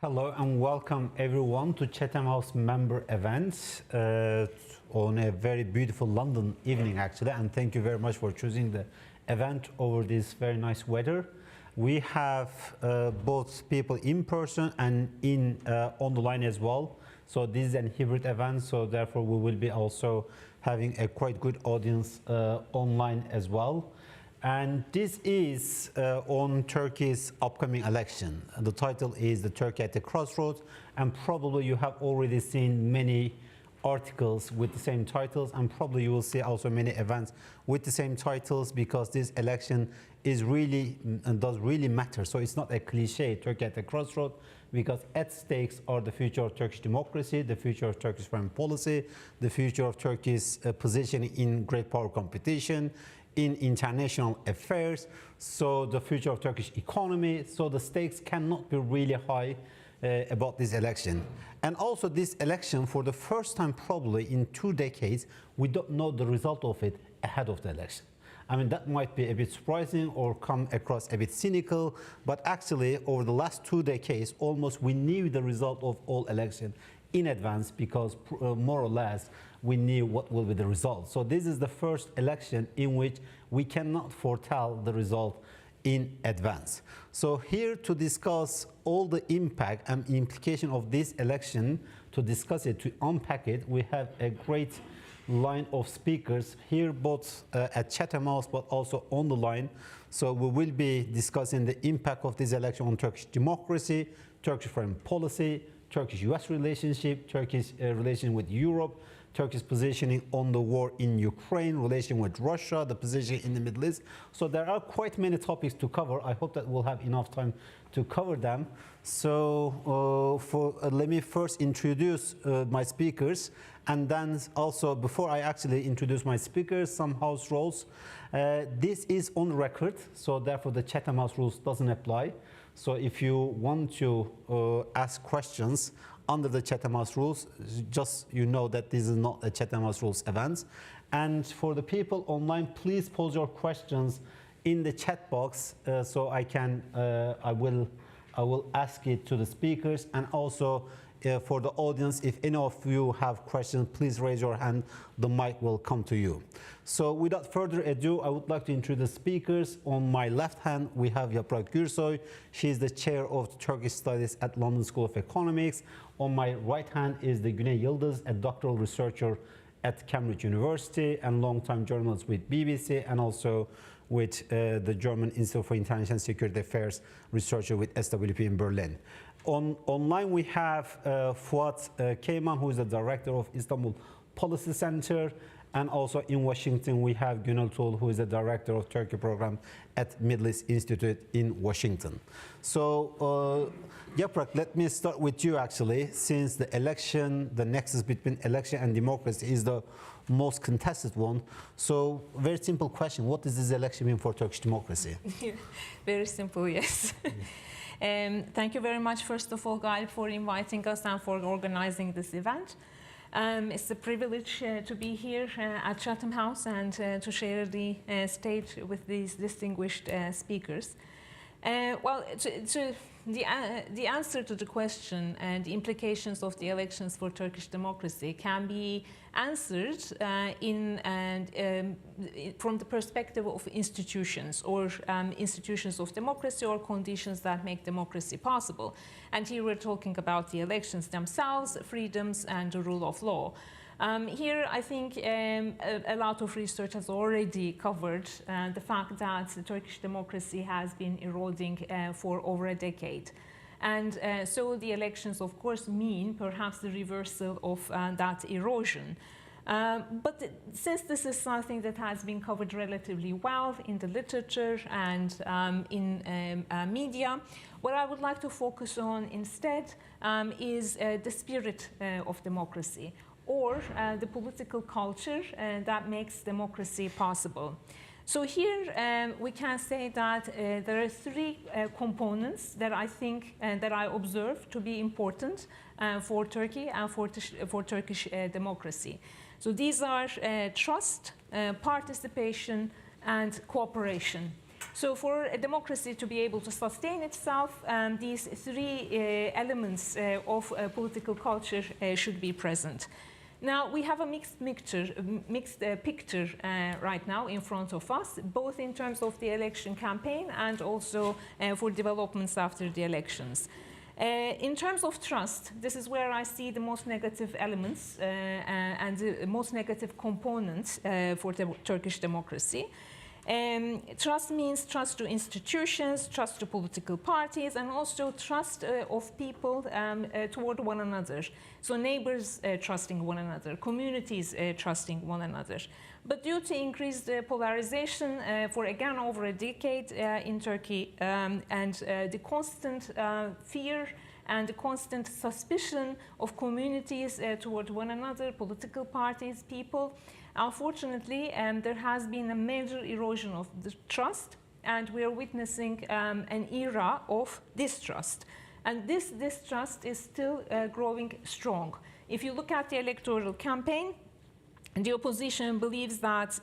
Hello and welcome everyone to Chatham House member events on a very beautiful London evening actually, and thank you very much for choosing the event over this very nice weather. We have both people in person and on the line as well. So this is an hybrid event, so therefore we will be also having a quite good audience online as well. And this is on Turkey's upcoming election. The title is "The Turkey at the Crossroads," and probably you have already seen many articles with the same titles, and probably you will see also many events with the same titles, because this election is really and does really matter. So it's not a cliche, Turkey at the crossroads, because at stakes are the future of Turkish democracy, the future of Turkish foreign policy, the future of Turkey's position in great power competition, in international affairs, so the future of Turkish economy. So the stakes cannot be really high about this election. And also this election, for the first time probably in 2 decades, we don't know the result of it ahead of the election. I mean, that might be a bit surprising or come across a bit cynical, but actually over the last 2 decades, almost we knew the result of all elections in advance, because more or less we knew what will be the result. So this is the first election in which we cannot foretell the result in advance. So here to discuss all the impact and implication of this election, to discuss it, to unpack it, we have a great line of speakers here, both at Chatham House but also on the line. So we will be discussing the impact of this election on Turkish democracy, Turkish foreign policy, Turkish-US relationship, Turkey's relation with Europe, Turkey's positioning on the war in Ukraine, relation with Russia, the position in the Middle East. So there are quite many topics to cover. I hope that we'll have enough time to cover them. So let me first introduce my speakers, and then also, before I actually introduce my speakers, some house rules. This is on record, so therefore the Chatham House rules doesn't apply. So if you want to ask questions under the Chatham House rules, just you know that this is not a Chatham House rules event. And for the people online, please pose your questions in the chat box, so I will ask it to the speakers. And also for the audience, if any of you have questions, please raise your hand. The mic will come to you. So without further ado, I would like to introduce the speakers. On my left hand, we have Yaprak Gürsoy. She is the chair of Turkish Studies at London School of Economics. On my right hand is the Güney Yıldız, a doctoral researcher at Cambridge University and longtime journalist with BBC, and also with the German Institute for International Security Affairs researcher with SWP in Berlin. Online we have Fuat Keyman, who is the director of Istanbul Policy Center, and also in Washington we have Günel Tuğul, who is the director of Turkey program at Middle East Institute in Washington. So Yaprak, let me start with you actually, since the election, the nexus between election and democracy is the most contested one. So very simple question, what does this election mean for Turkish democracy? Very simple, yes. Thank you very much, first of all, Guy, for inviting us and for organizing this event. It's a privilege to be here at Chatham House and to share the stage with these distinguished speakers. Well, the answer to the question and the implications of the elections for Turkish democracy can be answered from the perspective of institutions, or institutions of democracy, or conditions that make democracy possible. And here we're talking about the elections themselves, freedoms, and the rule of law. Here, I think a lot of research has already covered the fact that the Turkish democracy has been eroding for over a decade. And so the elections, of course, mean perhaps the reversal of that erosion. But since this is something that has been covered relatively well in the literature and in media, what I would like to focus on instead is the spirit of democracy, or the political culture that makes democracy possible. So here we can say that there are 3 components that I think that I observe to be important for Turkey and for Turkish democracy. So these are trust, participation, and cooperation. So for a democracy to be able to sustain itself, these three elements of political culture should be present. Now, we have a mixed picture right now in front of us, both in terms of the election campaign and also for developments after the elections. In terms of trust, this is where I see the most negative elements and the most negative components for the Turkish democracy. Trust means trust to institutions, trust to political parties, and also trust of people toward one another. So neighbors trusting one another, communities trusting one another. But due to increased polarization for again over a decade in Turkey and the constant fear and the constant suspicion of communities toward one another, political parties, people, unfortunately, there has been a major erosion of the trust, and we are witnessing an era of distrust. And this distrust is still growing strong. If you look at the electoral campaign, the opposition believes that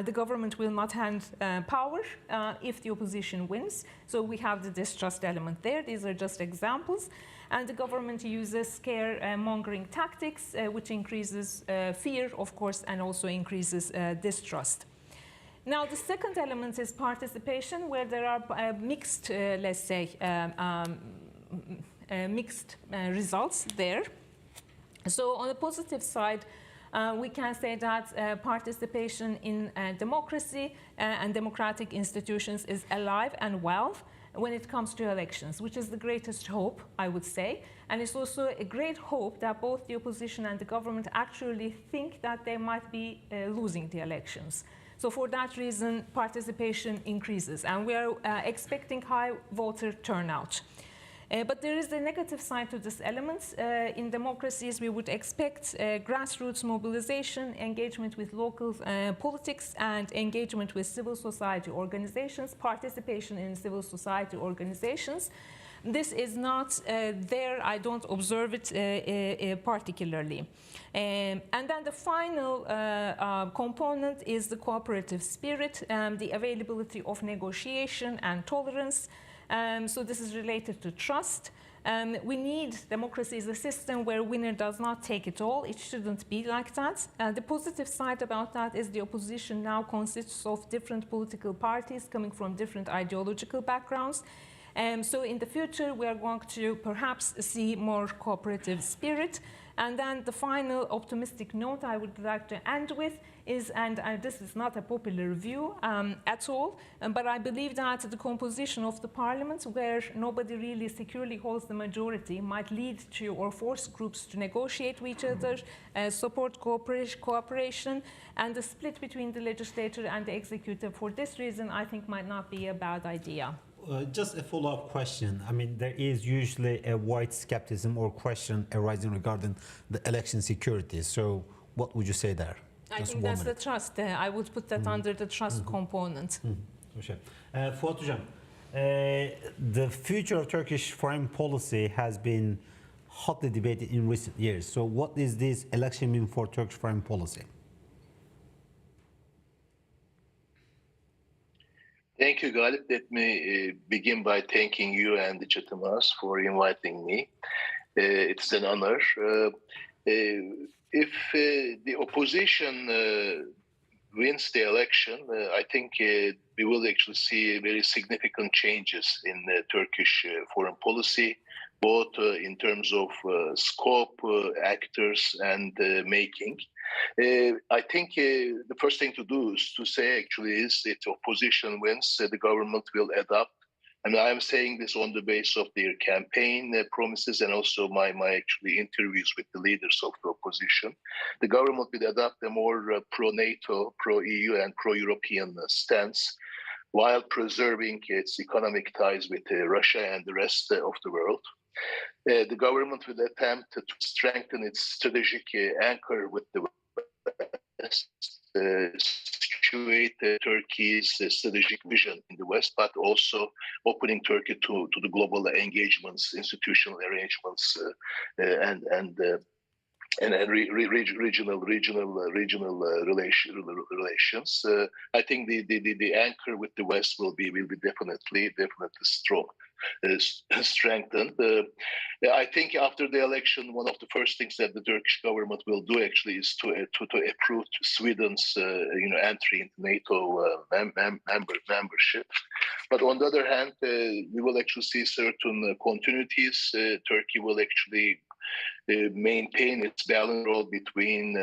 the government will not hand power if the opposition wins. So we have the distrust element there. These are just examples. And the government uses scare-mongering tactics, which increases fear, of course, and also increases distrust. Now, the second element is participation, where there are mixed, let's say, mixed results there. So on the positive side, we can say that participation in democracy and democratic institutions is alive and well when it comes to elections, which is the greatest hope, I would say. And it's also a great hope that both the opposition and the government actually think that they might be losing the elections. So for that reason, participation increases, and we are expecting high voter turnout. But there is a negative side to this element. In democracies, we would expect grassroots mobilization, engagement with local politics, and engagement with civil society organizations, participation in civil society organizations. This is not there. I don't observe it particularly. And then the final component is the cooperative spirit, the availability of negotiation and tolerance. So this is related to trust. We need democracy as a system where winner does not take it all. It shouldn't be like that. The positive side about that is the opposition now consists of different political parties coming from different ideological backgrounds. So in the future, we are going to perhaps see more cooperative spirit. And then the final optimistic note I would like to end with is, and this is not a popular view at all, but I believe that the composition of the parliament, where nobody really securely holds the majority, might lead to or force groups to negotiate with each other, support cooperation, and the split between the legislature and the executive. For this reason, I think might not be a bad idea. Just a follow-up question. I mean, there is usually a wide skepticism or question arising regarding the election security. So what would you say there? I think that's the trust. I would put that under the trust component. Fuat Hocam, the future of Turkish foreign policy has been hotly debated in recent years. So what is this election mean for Turkish foreign policy? Thank you, Galip. Let me begin by thanking you and the Chatham House for inviting me. It's an honor. If the opposition wins the election, I think we will actually see very significant changes in Turkish foreign policy, both in terms of scope, actors, and making. I think the first thing to do is to say actually is if the opposition wins, the government will adapt. And I'm saying this on the basis of their campaign promises and also my actually interviews with the leaders of the opposition. The government will adopt a more pro-NATO, pro-EU and pro-European stance while preserving its economic ties with Russia and the rest of the world. The government will attempt to strengthen its strategic anchor with the West, situate Turkey's strategic vision in the West, but also opening Turkey to the global engagements, institutional arrangements, and relations. I think the anchor with the West will be definitely strong, strengthened. I think after the election, one of the first things that the Turkish government will do actually is to approve Sweden's entry into NATO membership. But on the other hand, we will actually see certain continuities. Turkey will actually maintain its balance role between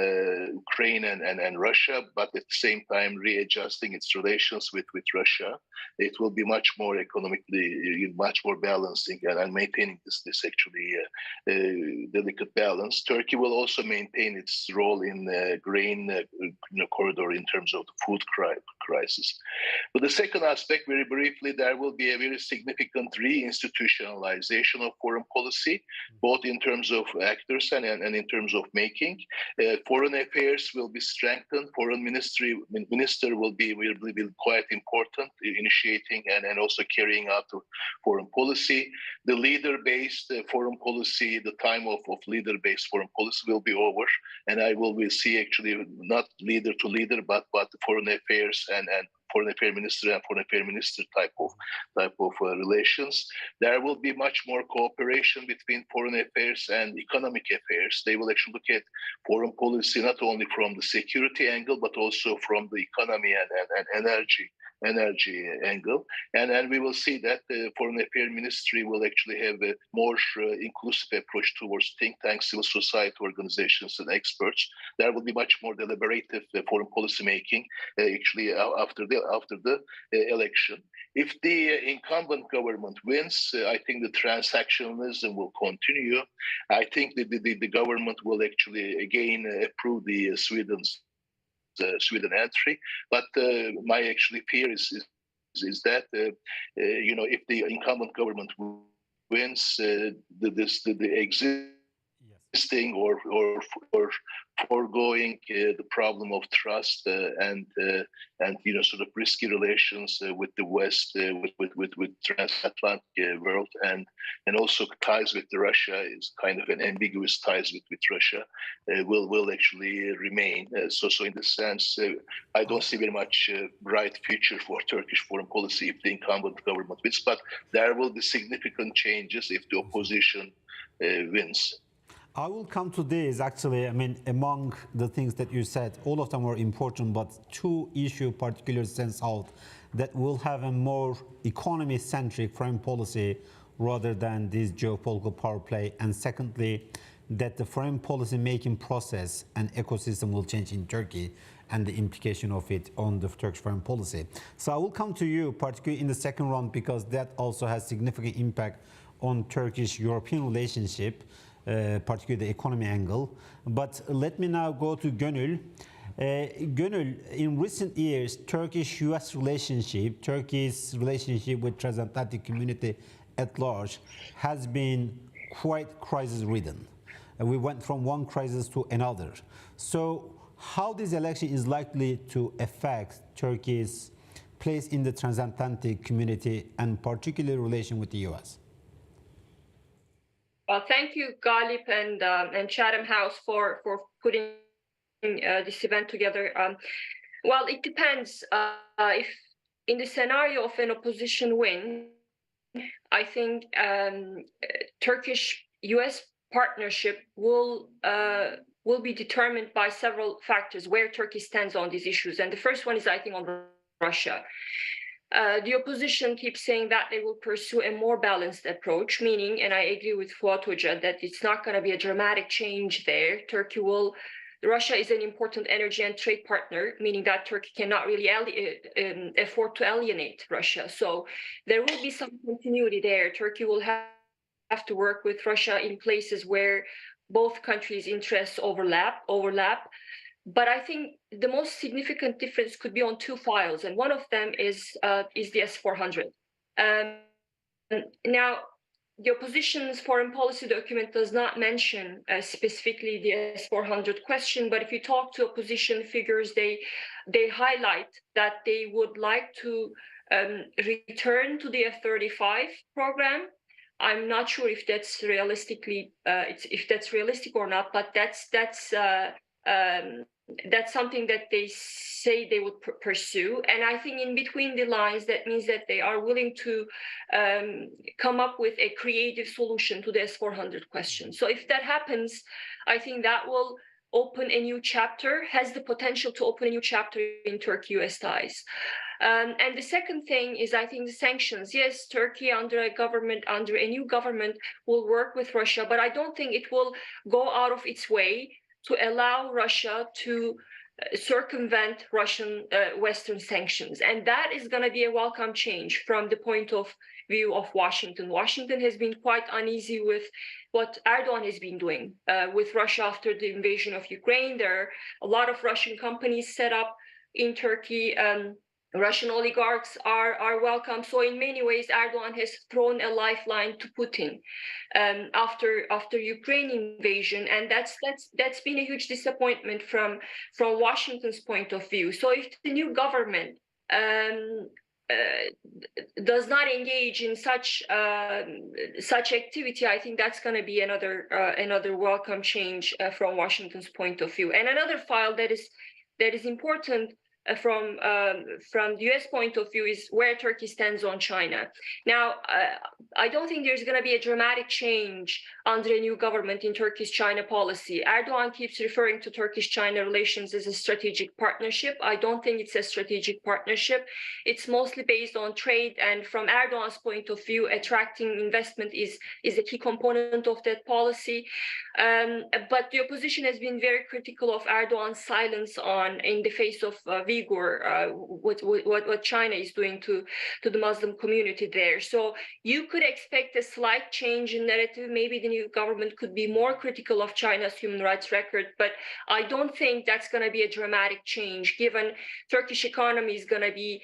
Ukraine and Russia, but at the same time readjusting its relations with Russia. It will be much more economically, much more balancing and maintaining this actually delicate balance. Turkey will also maintain its role in the grain corridor in terms of the food crisis. But the second aspect, very briefly, there will be a very significant reinstitutionalization of foreign policy, both in terms of actors and in terms of making. Foreign affairs will be strengthened. Foreign minister will be quite important, initiating and also carrying out foreign policy. The leader-based foreign policy, the time of leader-based foreign policy will be over, and we'll see actually not leader to leader, but foreign affairs and foreign affairs minister and foreign affairs minister type of relations. There will be much more cooperation between foreign affairs and economic affairs. They will actually look at foreign policy not only from the security angle, but also from the economy and energy angle. And we will see that the Foreign Affairs Ministry will actually have a more inclusive approach towards think tanks, civil society organizations, and experts. There will be much more deliberative foreign policy making actually after the election. If the incumbent government wins, I think the transactionalism will continue. I think the government will actually again approve the Sweden entry, but my actually fear is that if the incumbent government wins, the existing or foregoing the problem of trust and sort of risky relations with the West, with transatlantic world, and also ties with Russia is kind of an ambiguous ties with Russia will actually remain. So in this sense, I don't see very much bright future for Turkish foreign policy if the incumbent government wins, but there will be significant changes if the opposition wins. I will come to this actually. I mean, among the things that you said, all of them were important, but two issues particularly stands out that will have a more economy-centric foreign policy rather than this geopolitical power play. And secondly, that the foreign policy making process and ecosystem will change in Turkey and the implication of it on the Turkish foreign policy. So I will come to you, particularly in the second round, because that also has significant impact on Turkish-European relationship, particularly the economy angle. But let me now go to Gönül. Gönül, in recent years, Turkish-US relationship, Turkey's relationship with transatlantic community at large has been quite crisis-ridden. We went from one crisis to another. So how this election is likely to affect Turkey's place in the transatlantic community and particularly relation with the US? Well, thank you, Galip and Chatham House for putting this event together. Well, it depends. If in the scenario of an opposition win, I think Turkish-US partnership will be determined by several factors where Turkey stands on these issues. And the first one is, I think, on Russia. The opposition keeps saying that they will pursue a more balanced approach, meaning, and I agree with Fuat Hoca, that it's not going to be a dramatic change there. Russia is an important energy and trade partner, meaning that Turkey cannot really afford to alienate Russia. So there will be some continuity there. Turkey will have to work with Russia in places where both countries' interests overlap. But I think the most significant difference could be on two files, and one of them is the S-400. Now, the opposition's foreign policy document does not mention specifically the S-400 question, but if you talk to opposition figures, they highlight that they would like to return to the F-35 program, I'm not sure if that's realistic or not, but that's something that they say they would pursue. And I think in between the lines, that means that they are willing to come up with a creative solution to the S-400 question. So if that happens, I think that will open a new chapter, has the potential to open a new chapter in Turkey-US ties. And the second thing is, I think, the sanctions. Yes, Turkey under a new government will work with Russia, but I don't think it will go out of its way to allow Russia to circumvent Russian Western sanctions. And that is going to be a welcome change from the point of view of Washington. Washington has been quite uneasy with what Erdogan has been doing with Russia after the invasion of Ukraine. There are a lot of Russian companies set up in Turkey. Russian oligarchs are welcome. So in many ways, Erdogan has thrown a lifeline to Putin after Ukraine invasion, and that's been a huge disappointment from Washington's point of view. So if the new government does not engage in such activity, I think that's going to be another welcome change from Washington's point of view. And another file that is important from the US point of view is where Turkey stands on China. Now, I don't think there's going to be a dramatic change under a new government in Turkey's China policy. Erdogan keeps referring to Turkish-China relations as a strategic partnership. I don't think it's a strategic partnership. It's mostly based on trade, and from Erdogan's point of view, attracting investment is a key component of that policy. But the opposition has been very critical of Erdogan's silence in the face of what China is doing to the Muslim community there. So you could expect a slight change in narrative. Maybe the new government could be more critical of China's human rights record, but I don't think that's going to be a dramatic change, given Turkish economy is going to be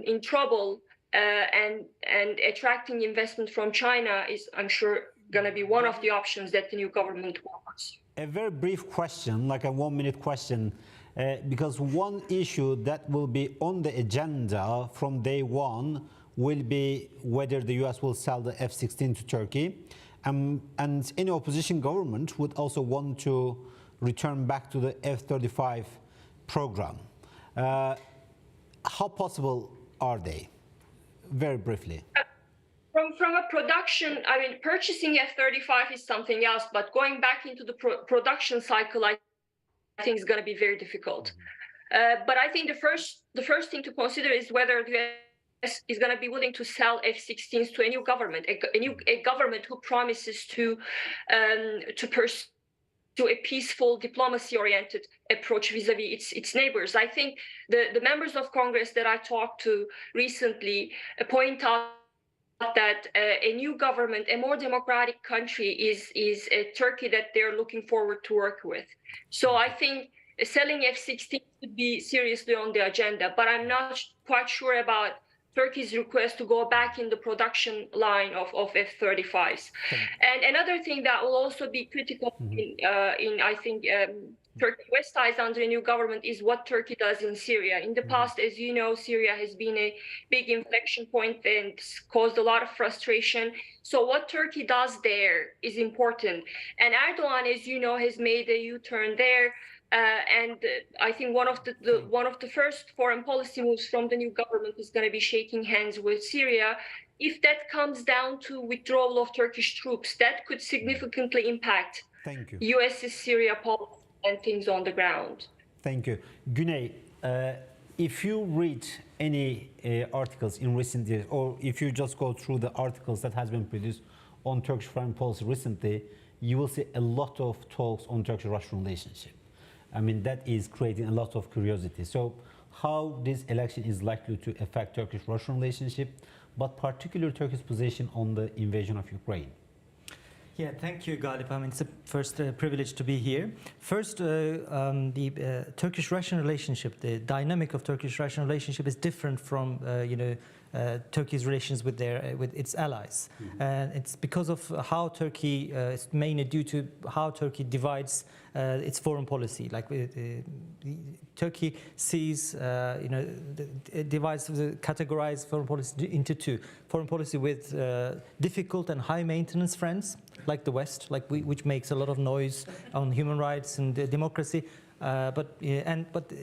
in trouble, and attracting investment from China is, I'm sure, going to be one of the options that the new government wants. A very brief question, like a 1-minute question, because one issue that will be on the agenda from day one will be whether the US will sell the F-16 to Turkey. And any opposition government would also want to return back to the F-35 program. How possible are they? Very briefly. From a production, I mean, purchasing F-35 is something else, but going back into the production cycle, I think is going to be very difficult. But I think the first thing to consider is whether the US is going to be willing to sell F-16s to a new government, a government who promises to pursue a peaceful, diplomacy-oriented approach vis-a-vis its neighbors. I think the members of Congress that I talked to recently point out that a new government, a more democratic country, is a Turkey that they're looking forward to work with. So I think selling F-16 could be seriously on the agenda, but I'm not quite sure about Turkey's request to go back in the production line of F-35s. And another thing that will also be critical in I think, Turkey-West ties under a new government is what Turkey does in Syria. In the past, as you know, Syria has been a big inflection point and caused a lot of frustration. So what Turkey does there is important. And Erdogan, as you know, has made a U-turn there. And I think one of the first foreign policy moves from the new government is going to be shaking hands with Syria. If that comes down to withdrawal of Turkish troops, that could significantly impact US's Syria policy and things on the ground. Thank you. Güney, if you read any articles in recent years, or if you just go through the articles that has been produced on Turkish foreign policy recently, you will see a lot of talks on Turkish-Russian relationship. I mean, that is creating a lot of curiosity. So how this election is likely to affect Turkish-Russian relationship, but particularly Turkey's position on the invasion of Ukraine? Yeah, thank you, Galip. I mean, it's a first privilege to be here. First, the Turkish-Russian relationship, the dynamic of Turkish-Russian relationship is different from, Turkey's relations with its allies. And it's because of how Turkey, it's mainly due to how Turkey divides its foreign policy. Like Turkey sees, categorizes foreign policy into two: foreign policy with difficult and high maintenance friends, like the West, which makes a lot of noise on human rights and democracy, but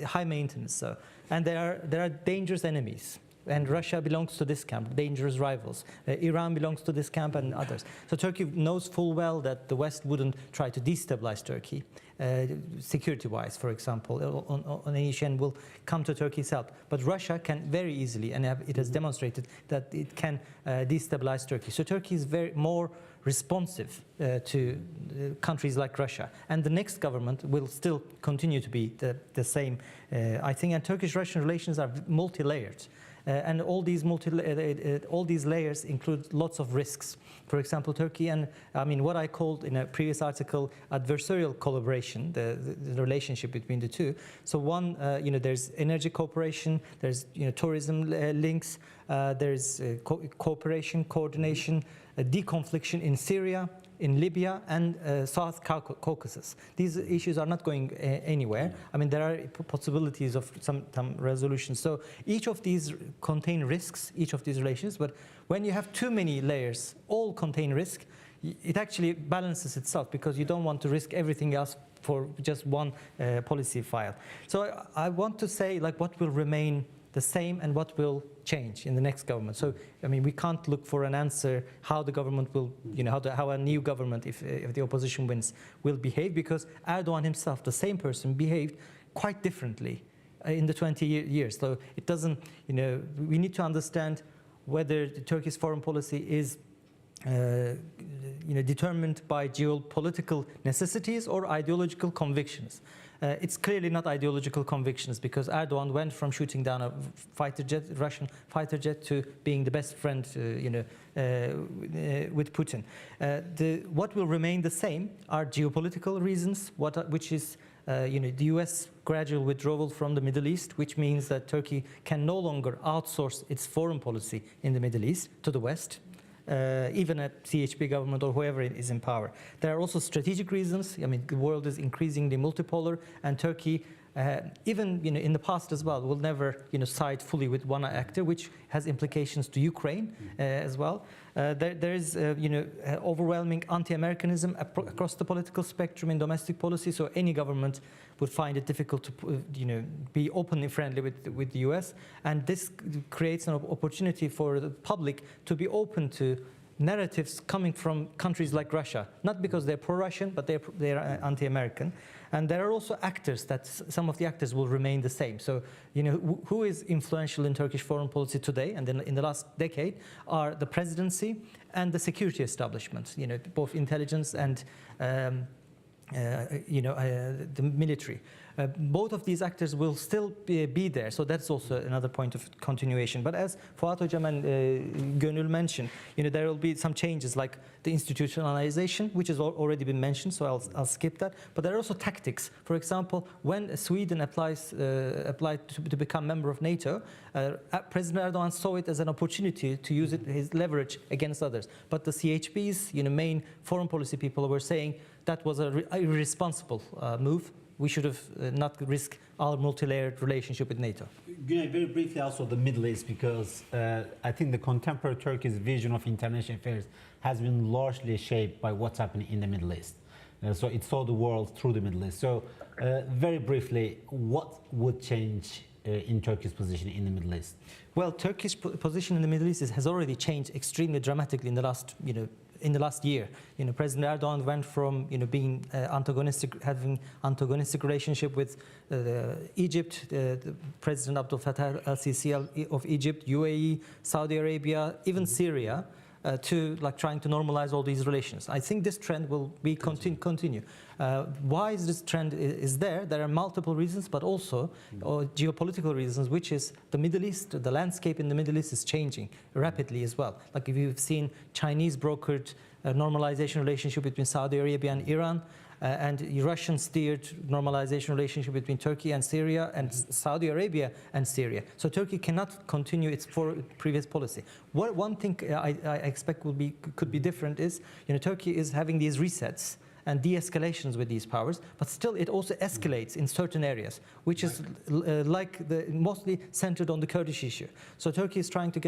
high maintenance. So, and there are dangerous enemies. And Russia belongs to this camp, dangerous rivals. Iran belongs to this camp and others. So Turkey knows full well that the West wouldn't try to destabilize Turkey, security-wise, for example, on any issue, and will come to Turkey's help. But Russia can very easily, and it has demonstrated that it can destabilize Turkey. So Turkey is more responsive to countries like Russia. And the next government will still continue to be the same, I think. And Turkish-Russian relations are multi-layered. And all these layers include lots of risks. For example, Turkey and, what I called in a previous article, adversarial collaboration, the relationship between the two. So one, there's energy cooperation, there's tourism links, there's cooperation, coordination, deconfliction in Syria, in Libya, and South Caucasus. These issues are not going anywhere. There are possibilities of some resolutions. So each of these contain risks, each of these relations, but when you have too many layers, all contain risk, it actually balances itself, because you don't want to risk everything else for just one policy file. So I want to say, what will remain the same and what will change in the next government. So, we can't look for an answer how the government will, how a new government, if the opposition wins, will behave, because Erdogan himself, the same person, behaved quite differently in the 20 years. So it doesn't, we need to understand whether the Turkish foreign policy is determined by geopolitical necessities or ideological convictions. It's clearly not ideological convictions, because Erdogan went from shooting down a Russian fighter jet to being the best friend, with Putin. What will remain the same are geopolitical reasons, which is the US gradual withdrawal from the Middle East, which means that Turkey can no longer outsource its foreign policy in the Middle East to the West. Even a CHP government or whoever is in power. There are also strategic reasons. The world is increasingly multipolar, and Turkey, even in the past as well, will never side fully with one actor, which has implications to Ukraine as well. There is overwhelming anti-Americanism across the political spectrum in domestic policy. So any government would find it difficult to be openly friendly with the US, and this creates an opportunity for the public to be open to narratives coming from countries like Russia, not because they're pro-Russian, but they're anti-American. And there are also actors some of the actors will remain the same. So, who is influential in Turkish foreign policy today and then in the last decade are the presidency and the security establishment, both intelligence and the military. Both of these actors will still be there, so that's also another point of continuation. But as Fuat Hocam and Gönül mentioned, there will be some changes, like the institutionalization, which has already been mentioned, so I'll skip that. But there are also tactics. For example, when Sweden applied to become member of NATO, President Erdogan saw it as an opportunity to use his leverage against others. But the CHP's main foreign policy people were saying that was a irresponsible move. We should have not risked our multi-layered relationship with NATO. Very briefly also the Middle East, because I think the contemporary Turkey's vision of international affairs has been largely shaped by what's happening in the Middle East. So it saw the world through the Middle East. So very briefly, what would change in Turkey's position in the Middle East? Well, Turkey's position in the Middle East has already changed extremely dramatically in the last, in the last year. President Erdogan went from being having antagonistic relationship with Egypt, the President Abdel Fattah al-Sisi of Egypt, UAE, Saudi Arabia, even Syria, to trying to normalize all these relations. I think this trend will be continue. Why is this trend is there? There are multiple reasons, but also geopolitical reasons, which is the Middle East, the landscape in the Middle East is changing rapidly as well. Like if you've seen Chinese brokered normalization relationship between Saudi Arabia and Iran, and Russian-steered normalization relationship between Turkey and Syria and Saudi Arabia and Syria. So Turkey cannot continue its previous policy. One thing I expect could be different is, Turkey is having these resets and de-escalations with these powers, but still it also escalates in certain areas, which is mostly centered on the Kurdish issue. So Turkey is trying to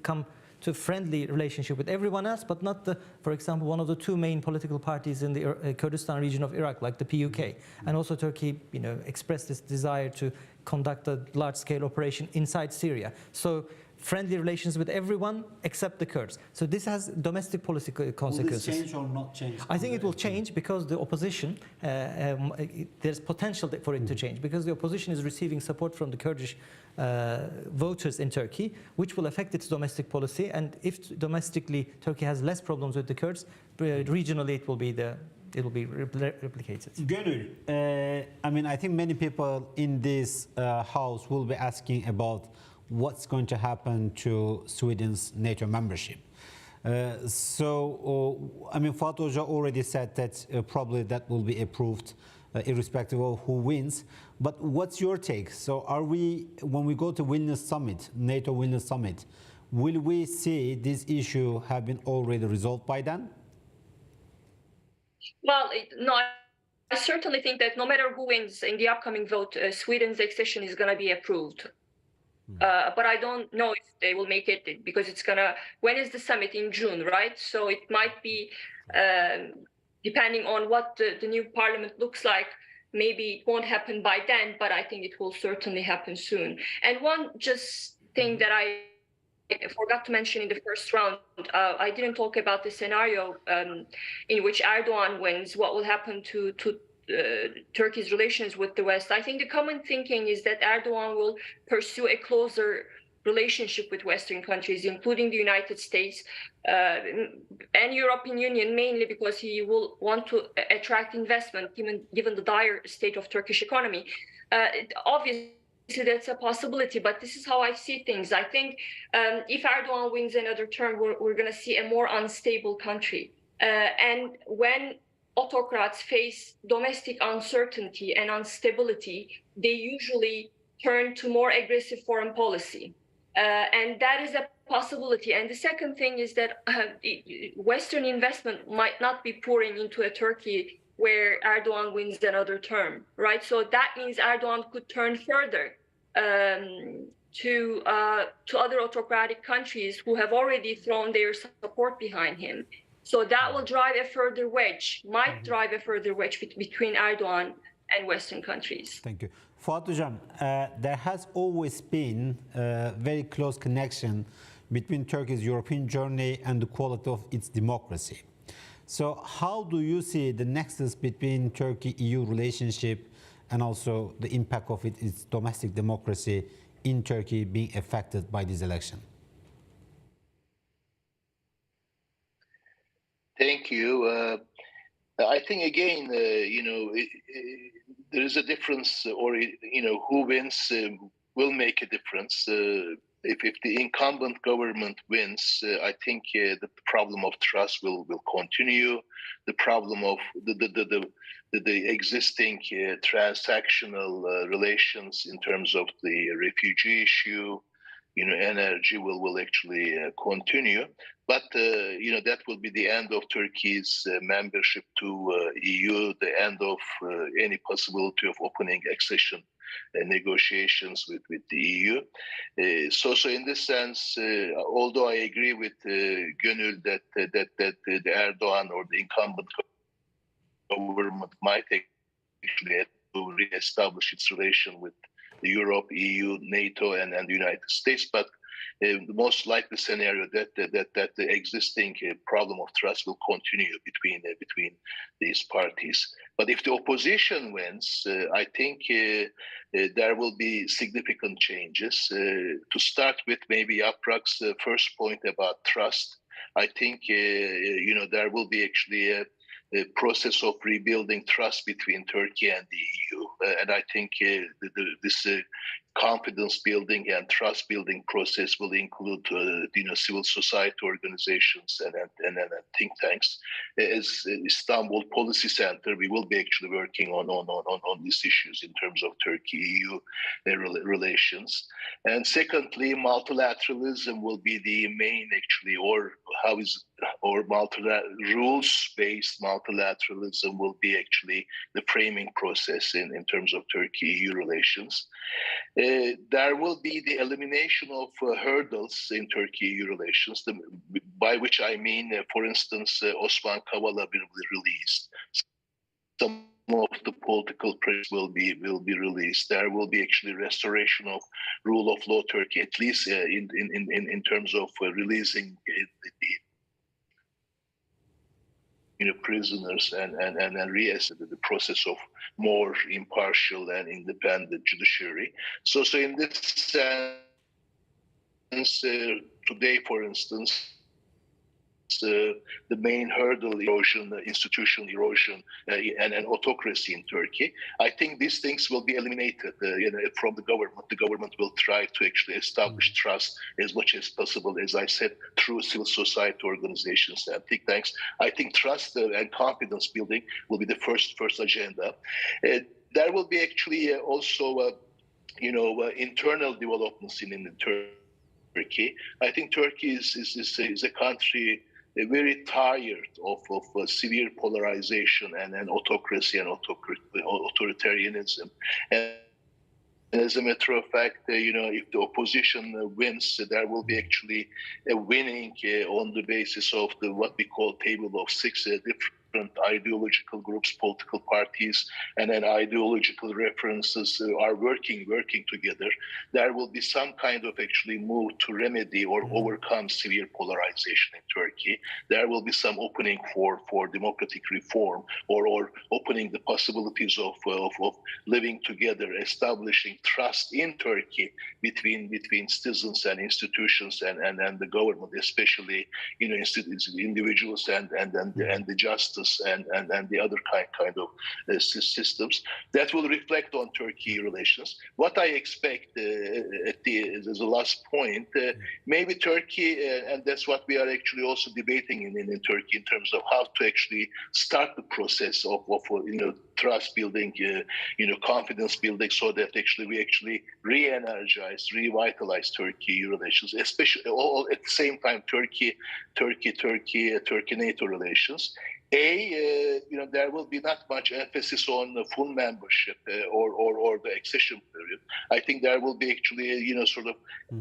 come to a friendly relationship with everyone else, but not for example, one of the two main political parties in the Kurdistan region of Iraq, like the PUK. And also Turkey, expressed this desire to conduct a large-scale operation inside Syria. So friendly relations with everyone except the Kurds. So this has domestic policy consequences. Will this change or not change? I think it will change because the opposition, there's potential for it to change, because the opposition is receiving support from the Kurdish voters in Turkey, which will affect its domestic policy. And if domestically Turkey has less problems with the Kurds, regionally it will be replicated. Gönül, I think many people in this house will be asking about what's going to happen to Sweden's NATO membership. Fatih Hoca already said that probably that will be approved irrespective of who wins. But what's your take? So when we go to Vilnius Summit, NATO Vilnius Summit, will we see this issue have been already resolved by then? Well, no, I certainly think that no matter who wins in the upcoming vote, Sweden's accession is going to be approved. But I don't know if they will make it, because when is the summit? In June, right? So it might be, depending on what the new parliament looks like, maybe it won't happen by then, but I think it will certainly happen soon. And one just thing that I forgot to mention in the first round, I didn't talk about the scenario in which Erdogan wins. What will happen to Turkey's relations with the West? I think the common thinking is that Erdogan will pursue a closer relationship with Western countries, including the United States and European Union, mainly because he will want to attract investment, given the dire state of Turkish economy. Obviously, that's a possibility, but this is how I see things. I think if Erdogan wins another term, we're going to see a more unstable country. And when autocrats face domestic uncertainty and instability, they usually turn to more aggressive foreign policy. And that is a possibility. And the second thing is that Western investment might not be pouring into a Turkey where Erdogan wins another term, right? So that means Erdogan could turn further to other autocratic countries who have already thrown their support behind him. So that will drive a further wedge, drive a further wedge between Erdogan and Western countries. Thank you. Fuat Hocam, there has always been a very close connection between Turkey's European journey and the quality of its democracy. So how do you see the nexus between Turkey-EU relationship and also the impact of its domestic democracy in Turkey being affected by this election? Thank you. I think again, there is a difference, or who wins will make a difference. If the incumbent government wins, I think the problem of trust will continue. The problem of the existing transactional relations in terms of the refugee issue, energy will actually continue. But that will be the end of Turkey's membership to EU, the end of any possibility of opening accession negotiations with the EU. So in this sense, although I agree with Gönül that the Erdogan or the incumbent government might actually have to re-establish its relation with Europe, EU, NATO, and the United States, but the most likely scenario that the existing problem of trust will continue between these parties. But if the opposition wins, I think there will be significant changes. To start with, maybe Yaprak's first point about trust, I think there will be actually a process of rebuilding trust between Turkey and the EU. And I think this confidence building and trust building process will include civil society organizations and think tanks. As Istanbul Policy Center, we will be actually working on these issues in terms of Turkey-EU relations. And secondly, multilateralism will be the main actually, or rules-based multilateralism will be actually the framing process in terms of Turkey-EU relations. There will be the elimination of hurdles in Turkey-EU relations, by which I mean, for instance, Osman Kavala will be released. Some of the political prisoners will be released. There will be actually restoration of rule of law Turkey, at least in terms of releasing the prisoners and reassess the process of more impartial and independent judiciary. So in this sense, today, for instance, the main hurdle erosion, institutional erosion, and autocracy in Turkey. I think these things will be eliminated from the government. The government will try to actually establish trust as much as possible, as I said, through civil society organizations and think tanks. I think trust and confidence building will be the first agenda. There will be actually also, internal developments in Turkey. I think Turkey is a country very tired of severe polarization and autocracy and authoritarianism. And as a matter of fact, if the opposition wins, there will be actually a winning on the basis of what we call table of six different ideological groups, political parties, and then ideological references are working together. There will be some kind of actually move to remedy or overcome severe polarization in Turkey. There will be some opening for democratic reform or opening the possibilities of living together, establishing trust in Turkey between citizens and institutions and the government, especially individuals and the justice and the other kind of systems that will reflect on Turkey relations. What I expect as a last point, maybe Turkey, and that's what we are actually also debating in Turkey in terms of how to actually start the process of trust building, confidence building, so that actually we re-energize, revitalize Turkey relations, especially all at the same time Turkey-NATO relations. There will be not much emphasis on full membership or the accession period. I think there will be actually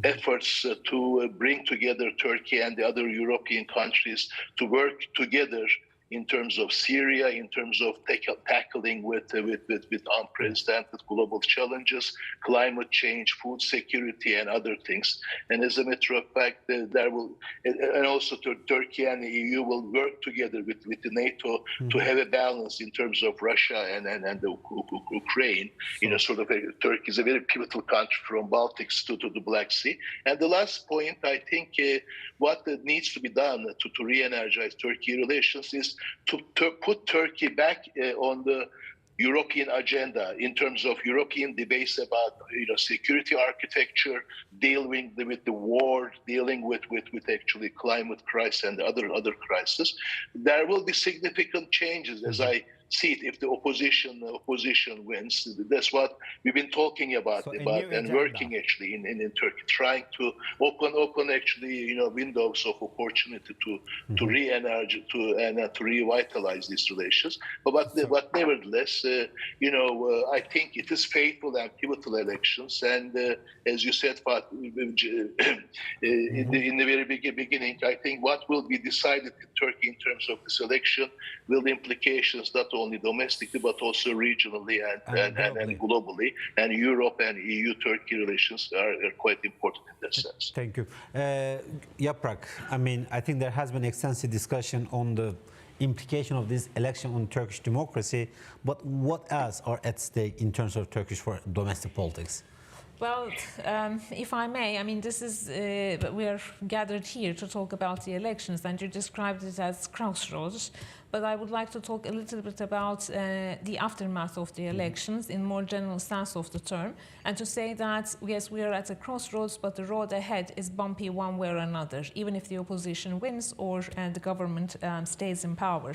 efforts to bring together Turkey and the other European countries to work together in terms of Syria, in terms of tackling with unprecedented global challenges, climate change, food security, and other things. And as a matter of fact, and also Turkey and the EU will work together with the NATO to have a balance in terms of Russia and the Ukraine. Turkey is a very pivotal country from Baltics to the Black Sea. And the last point, I think, what needs to be done to re-energize Turkey relations is to put Turkey back on the European agenda in terms of European debates about security architecture, dealing with the war, dealing with actually climate crisis and other crises. There will be significant changes, as I see it, if the opposition wins. That's what we've been talking about and working actually in Turkey, trying to open actually windows of opportunity to re-energize to revitalize these relations. But nevertheless, I think it is fateful and pivotal elections. And as you said, in the very beginning, I think what will be decided in Turkey in terms of this election will the implications not only domestically but also regionally and globally. And Europe and EU-Turkey relations are quite important in that sense. Thank you. Yaprak, I think there has been extensive discussion on the implication of this election on Turkish democracy, but what else are at stake in terms of Turkish domestic politics? Well, if I may, I mean, this is, we are gathered here to talk about the elections, and you described it as crossroads. But I would like to talk a little bit about the aftermath of the elections in more general sense of the term, and to say that, yes, we are at a crossroads, but the road ahead is bumpy one way or another, even if the opposition wins or the government stays in power.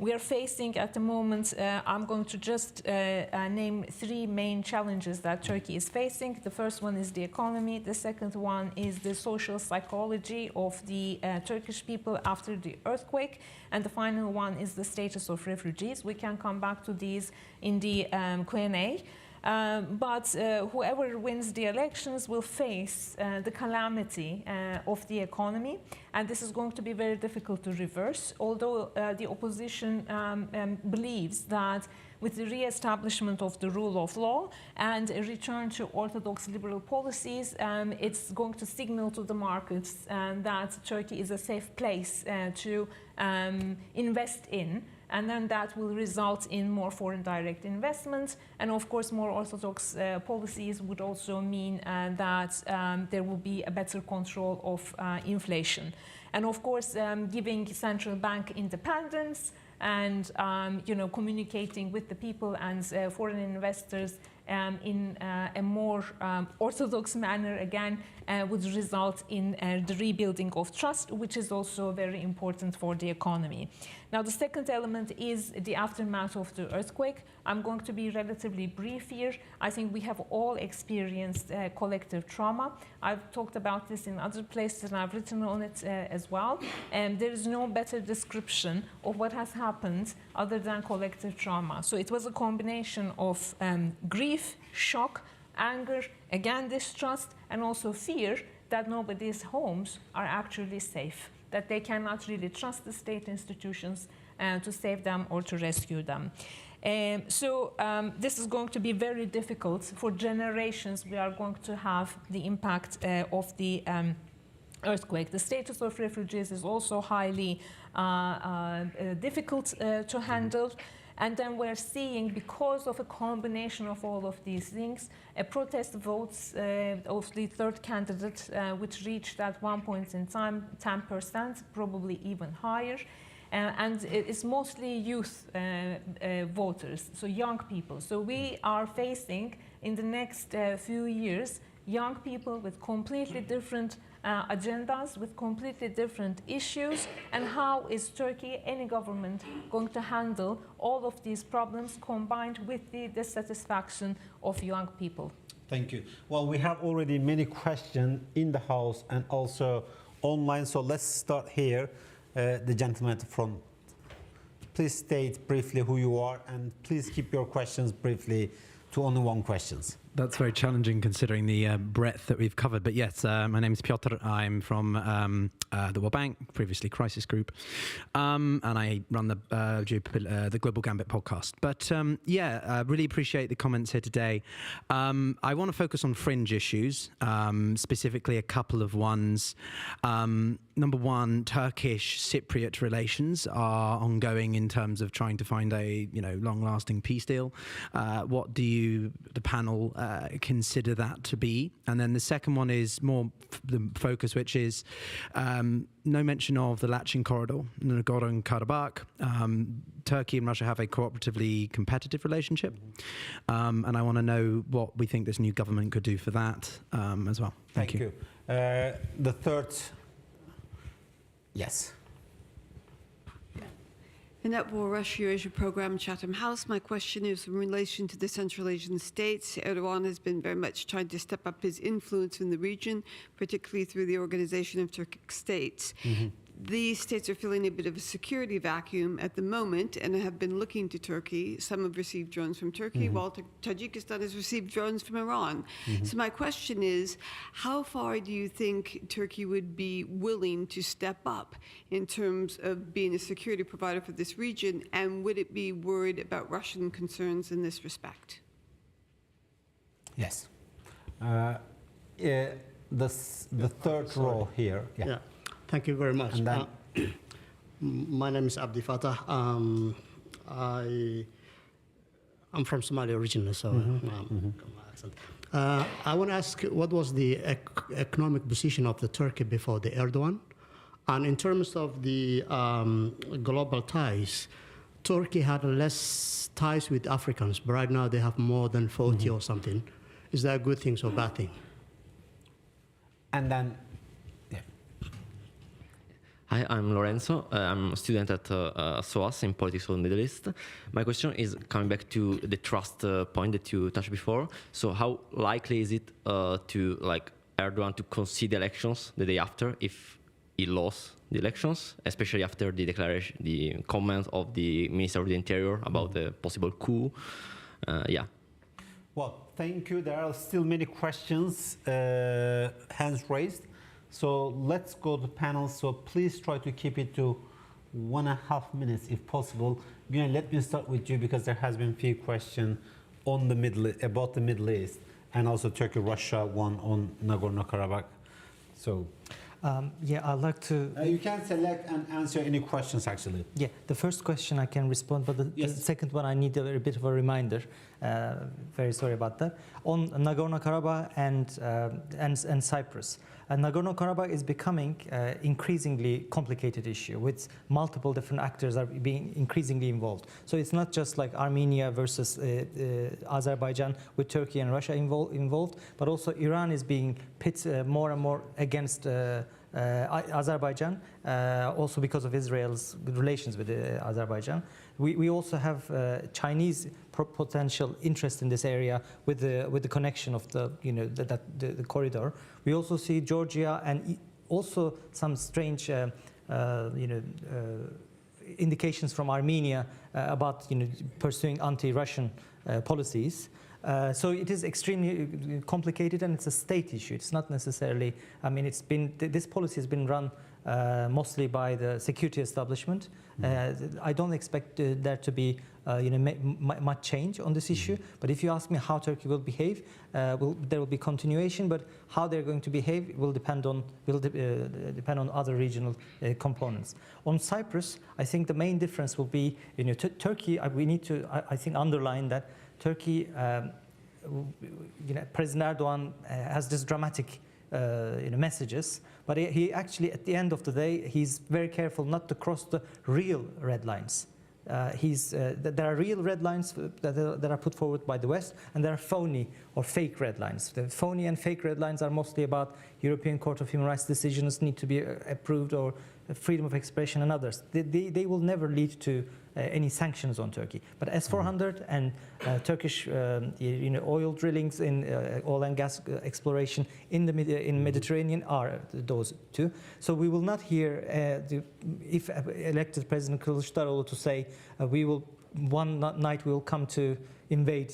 We are facing at the moment, I'm going to just name three main challenges that Turkey is facing. The first one is the economy. The second one is the social psychology of the Turkish people after the earthquake. And the final one is the status of refugees. We can come back to these in the Q&A. But whoever wins the elections will face the calamity of the economy, and this is going to be very difficult to reverse, although the opposition believes that with the re-establishment of the rule of law and a return to orthodox liberal policies, it's going to signal to the markets that Turkey is a safe place to invest in. And then that will result in more foreign direct investment. And of course, more orthodox policies would also mean that there will be a better control of inflation. And of course, giving central bank independence and communicating with the people and foreign investors in a more orthodox manner again would result in the rebuilding of trust, which is also very important for the economy. Now, the second element is the aftermath of the earthquake. I'm going to be relatively brief here. I think we have all experienced collective trauma. I've talked about this in other places and I've written on it as well. And there is no better description of what has happened other than collective trauma. So it was a combination of grief, shock, anger, again distrust, and also fear that nobody's homes are actually safe, that they cannot really trust the state institutions to save them or to rescue them. So this is going to be very difficult for generations. We are going to have the impact of the earthquake. The status of refugees is also highly difficult to handle. And then we're seeing, because of a combination of all of these things, protest votes of the third candidate, which reached at one point in time 10%, probably even higher. And it's mostly youth voters, so young people. So we are facing, in the next few years, young people with completely different agendas, with completely different issues, and how is Turkey, any government, going to handle all of these problems combined with the dissatisfaction of young people? Thank you. Well, we have already many questions in the house and also online, so let's start here. The gentleman at the front. Please state briefly who you are, and please keep your questions briefly to only one question. That's very challenging considering the breadth that we've covered. But yes, my name is Piotr. I'm from the World Bank, previously Crisis Group, and I run the Global Gambit podcast. But I really appreciate the comments here today. I want to focus on fringe issues, specifically a couple of ones. Number one, Turkish Cypriot relations are ongoing in terms of trying to find a long-lasting peace deal. What do the panel consider that to be? And then the second one is more the focus, which is no mention of the Lachin corridor, Nagorno-Karabakh. Turkey and Russia have a cooperatively competitive relationship, and I want to know what we think this new government could do for that as well. Thank you. The third, yes. In that War Russia-Eurasia program, Chatham House, my question is in relation to the Central Asian states. Erdogan has been very much trying to step up his influence in the region, particularly through the Organization of Turkic States. These states are feeling a bit of a security vacuum at the moment and have been looking to Turkey. Some have received drones from Turkey, while Tajikistan has received drones from Iran. So my question is, how far do you think Turkey would be willing to step up in terms of being a security provider for this region, and would it be worried about Russian concerns in this respect? Yes. The third row here. Yeah. Thank you very much. And then, my name is Abdi Fatah. I'm from Somalia originally, so my accent. I want to ask, what was the economic position of the Turkey before the Erdogan? And in terms of the global ties, Turkey had less ties with Africans, but right now they have more than 40 or something. Is that a good thing or bad thing? And then, Hi, I'm Lorenzo. I'm a student at SOAS in Politics of the Middle East. My question is coming back to the trust point that you touched before. So how likely is it to Erdogan to concede the elections the day after if he lost the elections, especially after the declaration, the comment of the Minister of the Interior about the possible coup? Yeah. well, thank you. There are still many questions, hands raised. So let's go to the panel. So please try to keep it to 1.5 minutes if possible. Güven, let me start with you because there has been a few questions on the about the Middle East and also Turkey, Russia, one on Nagorno-Karabakh. So yeah, I'd like to... you can select and answer any questions actually. Yeah, the first question I can respond, but the second one I need a bit of a reminder. Very sorry about that. On Nagorno-Karabakh and Cyprus. Nagorno-Karabakh is becoming increasingly complicated issue with multiple different actors are being increasingly involved. So it's not just like Armenia versus Azerbaijan with Turkey and Russia involved, but also Iran is being pit more and more against Azerbaijan, also because of Israel's relations with Azerbaijan. We also have Chinese potential interest in this area with the connection of the the corridor. We also see Georgia and also some strange indications from Armenia about pursuing anti-Russian policies. So it is extremely complicated and it's a state issue. It's not necessarily, I mean, this policy has been run mostly by the security establishment. I don't expect there to be much change on this issue. But if you ask me how Turkey will behave, there will be continuation. But how they're going to behave will depend on other regional components. On Cyprus, I think the main difference will be Turkey. We need to I think underline that Turkey. President Erdogan has this dramatic messages, but he actually, at the end of the day, he's very careful not to cross the real red lines. There are real red lines that are put forward by the West, and there are phony or fake red lines. The phony and fake red lines are mostly about European Court of Human Rights decisions need to be approved, or freedom of expression and others. They will never lead to any sanctions on Turkey. But S-400 and Turkish oil drillings in oil and gas exploration in the Mediterranean are those two. So we will not hear, if elected President Kılıçdaroğlu to say, one night we will come to invade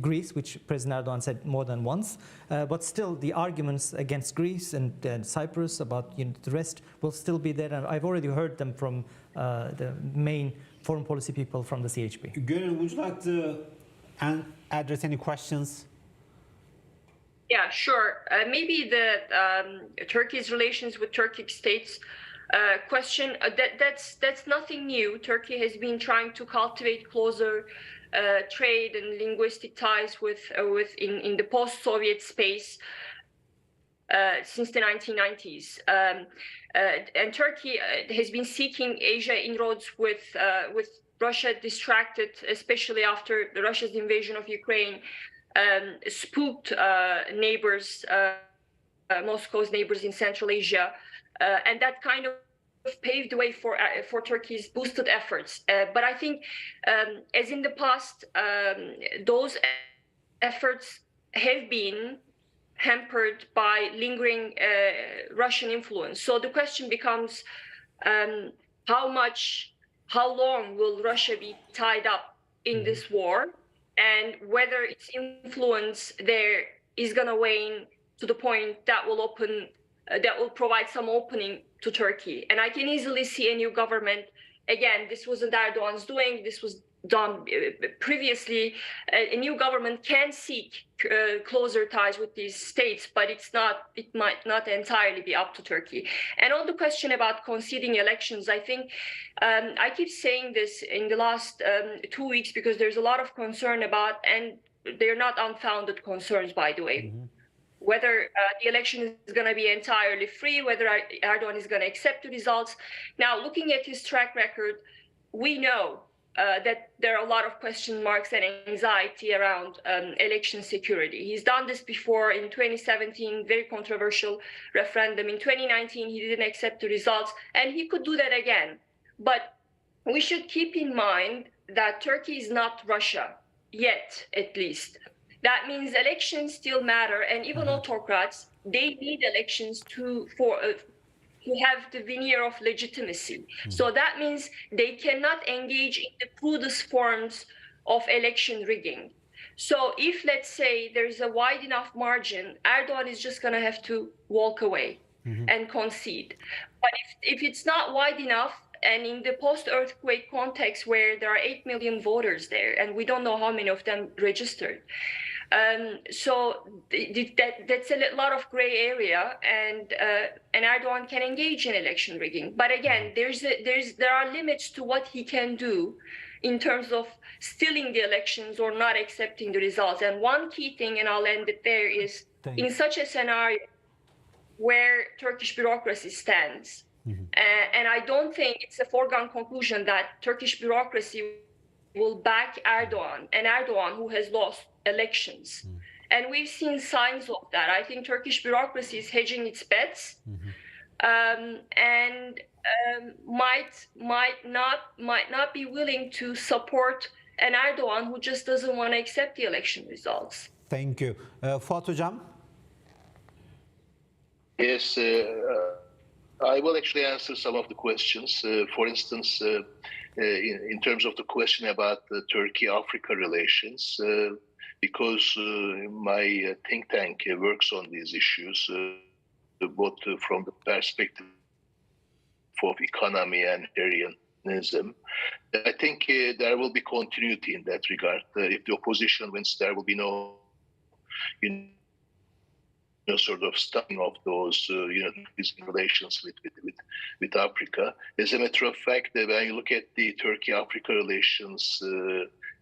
Greece, which President Erdogan said more than once. But still, the arguments against Greece and Cyprus about the rest will still be there. And I've already heard them from the main foreign policy people from the CHP. Gönül, would you like to address any questions? Yeah, sure. Maybe the Turkey's relations with Turkic states question. That's nothing new. Turkey has been trying to cultivate closer trade and linguistic ties in the post-Soviet space since the 1990s. And Turkey has been seeking Asia inroads with Russia distracted, especially after Russia's invasion of Ukraine, spooked neighbors, Moscow's neighbors in Central Asia, and that kind of paved the way for Turkey's boosted efforts. But I think, as in the past, those efforts have been hampered by lingering Russian influence. So the question becomes, how long will Russia be tied up in this war, and whether its influence there is going to wane to the point that will provide some opening to Turkey. And I can easily see a new government. Again, this wasn't Erdogan's doing. This was done previously. A new government can seek closer ties with these states, but it might not entirely be up to Turkey. And on the question about conceding elections, I think I keep saying this in the last 2 weeks because there's a lot of concern about, and they're not unfounded concerns, by the way. Whether the election is going to be entirely free, whether Erdogan is going to accept the results. Now, looking at his track record, we know that there are a lot of question marks and anxiety around election security. He's done this before in 2017, very controversial referendum. In 2019, he didn't accept the results, and he could do that again. But we should keep in mind that Turkey is not Russia, yet at least. That means elections still matter, and even autocrats, they need elections to have the veneer of legitimacy. So that means they cannot engage in the crudest forms of election rigging. So if, let's say, there's a wide enough margin, Erdogan is just going to have to walk away and concede. But if it's not wide enough, and in the post-earthquake context where there are 8 million voters there, and we don't know how many of them registered, so that's a lot of gray area, and Erdogan can engage in election rigging. But again, there are limits to what he can do in terms of stealing the elections or not accepting the results. And one key thing, and I'll end it there, is in such a scenario where Turkish bureaucracy stands, and I don't think it's a foregone conclusion that Turkish bureaucracy will back Erdogan, and Erdogan who has lost elections. And we've seen signs of that. I think Turkish bureaucracy is hedging its bets, and might not be willing to support an Erdogan who just doesn't want to accept the election results. Thank you. Fuat Hocam? Yes, I will actually answer some of the questions. For instance, in terms of the question about the Turkey-Africa relations, because my think tank works on these issues, both from the perspective of economy and humanitarianism. I think there will be continuity in that regard. If the opposition wins, there will be no sort of stopping of those relations with Africa. As a matter of fact, when you look at the Turkey-Africa relations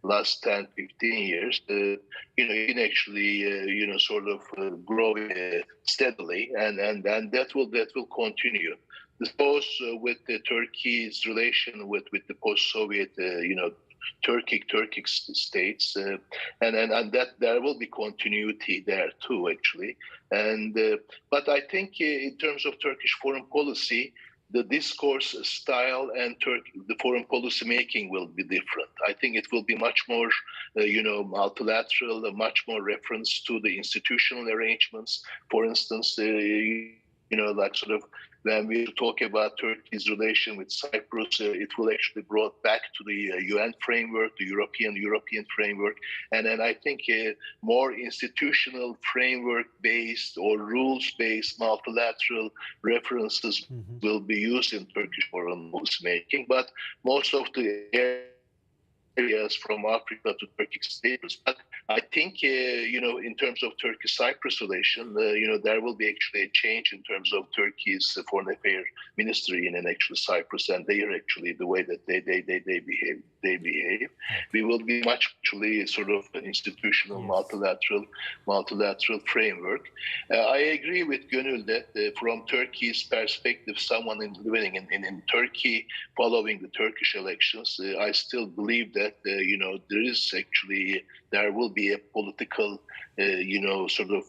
last 10, 15 years, it actually sort of growing steadily, and that will continue. Suppose with Turkey's relation with the post-Soviet Turkic states, and that there will be continuity there too, actually. But I think in terms of Turkish foreign policy, the discourse style and the foreign policy making will be different. I think it will be much more, multilateral, much more reference to the institutional arrangements. For instance, like sort of when we talk about Turkey's relation with Cyprus, it will actually be brought back to the UN framework, the European framework. And then I think more institutional framework-based or rules-based multilateral references will be used in Turkish foreign policy making. But most of the areas from Africa to Turkic states. But I think, in terms of Turkey-Cyprus relation, there will be actually a change in terms of Turkey's foreign affairs ministry in actually Cyprus, and they are actually the way that they behave. We will be much actually sort of an institutional multilateral framework. I agree with Gönül that from Turkey's perspective, someone living in Turkey following the Turkish elections, I still believe that there will be a political, sort of